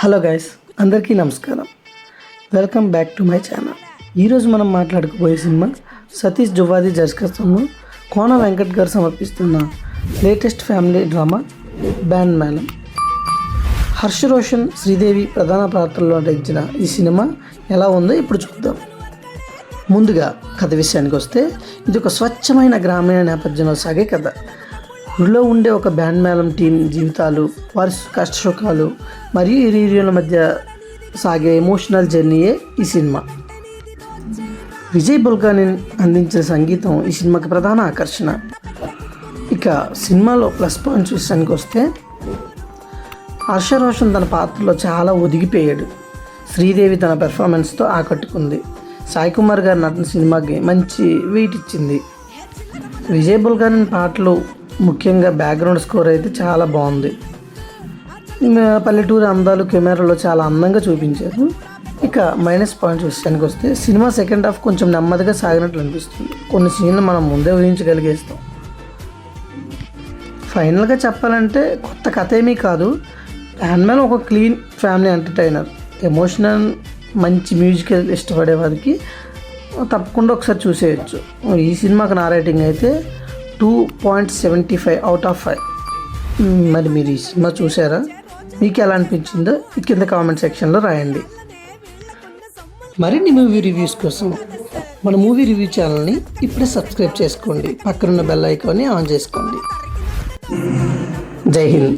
Hello guys, అందరికీ నమస్కారం. Welcome back to my channel. ఈరోజు మనం మాట్లాడుకోబోయే సినిమా సతీష్ జువ్వాది దర్శకత్వంలో కోన వెంకట్ గారు సమర్పిస్తున్న లేటెస్ట్ ఫ్యామిలీ డ్రామా బ్యాండ్ మేళం. హర్ష రోషన్, శ్రీదేవి ప్రధాన పాత్రల్లో నటించిన ఈ సినిమా ఎలా ఉందో ఇప్పుడు చూద్దాం. ముందుగా కథ విషయానికి వస్తే ఇది ఒక స్వచ్ఛమైన గ్రామీణ నేపథ్యంలో సాగే కథ. ఊళ్ళో ఉండే ఒక బ్యాండ్ మేళం టీం జీవితాలు, వారి కష్టసుఖాలు మరియు హీరోల మధ్య సాగే ఎమోషనల్ జర్నీయే ఈ సినిమా. విజయ్ బుల్గానిన్ అందించిన సంగీతం ఈ సినిమాకి ప్రధాన ఆకర్షణ. ఇక సినిమాలో ప్లస్ పాయింట్స్ విషయానికి వస్తే హర్ష రోషన్ తన పాత్రలో చాలా ఒదిగిపోయాడు. శ్రీదేవి తన పెర్ఫార్మెన్స్తో ఆకట్టుకుంది. సాయి కుమార్ గారి నటన సినిమాకి మంచి వెయిట్ ఇచ్చింది. విజయ్ బుల్గానిన్ పాటలు, ముఖ్యంగా బ్యాక్గ్రౌండ్ స్కోర్ అయితే చాలా బాగుంది. పల్లెటూరి అందాలు కెమెరాలో చాలా అందంగా చూపించారు. ఇక మైనస్ పాయింట్స్ విషయానికి వస్తే సినిమా సెకండ్ హాఫ్ కొంచెం నెమ్మదిగా సాగినట్లు అనిపిస్తుంది. కొన్ని సీన్లు మనం ముందే ఊహించగలిగేస్తాం. ఫైనల్గా చెప్పాలంటే కొత్త కథ ఏమీ కాదు. హ్యాండ్మ్యాన్ ఒక క్లీన్ ఫ్యామిలీ ఎంటర్టైనర్. ఎమోషనల్, మంచి మ్యూజికల్ ఇష్టపడే వారికి తప్పకుండా ఒకసారి చూసేయచ్చు. ఈ సినిమాకి నా రేటింగ్ అయితే 2.75 అవుట్ ఆఫ్ 5. మరి మీరు ఈ సినిమా చూసారా? మీకు ఎలా అనిపించిందో కింద కామెంట్ సెక్షన్లో రాయండి. మరిన్ని మూవీ రివ్యూస్ కోసం మన మూవీ రివ్యూ ఛానల్ని ఇప్పుడే సబ్స్క్రైబ్ చేసుకోండి. పక్కనున్న బెల్ ఐకాన్ని ఆన్ చేసుకోండి. జై హింద్.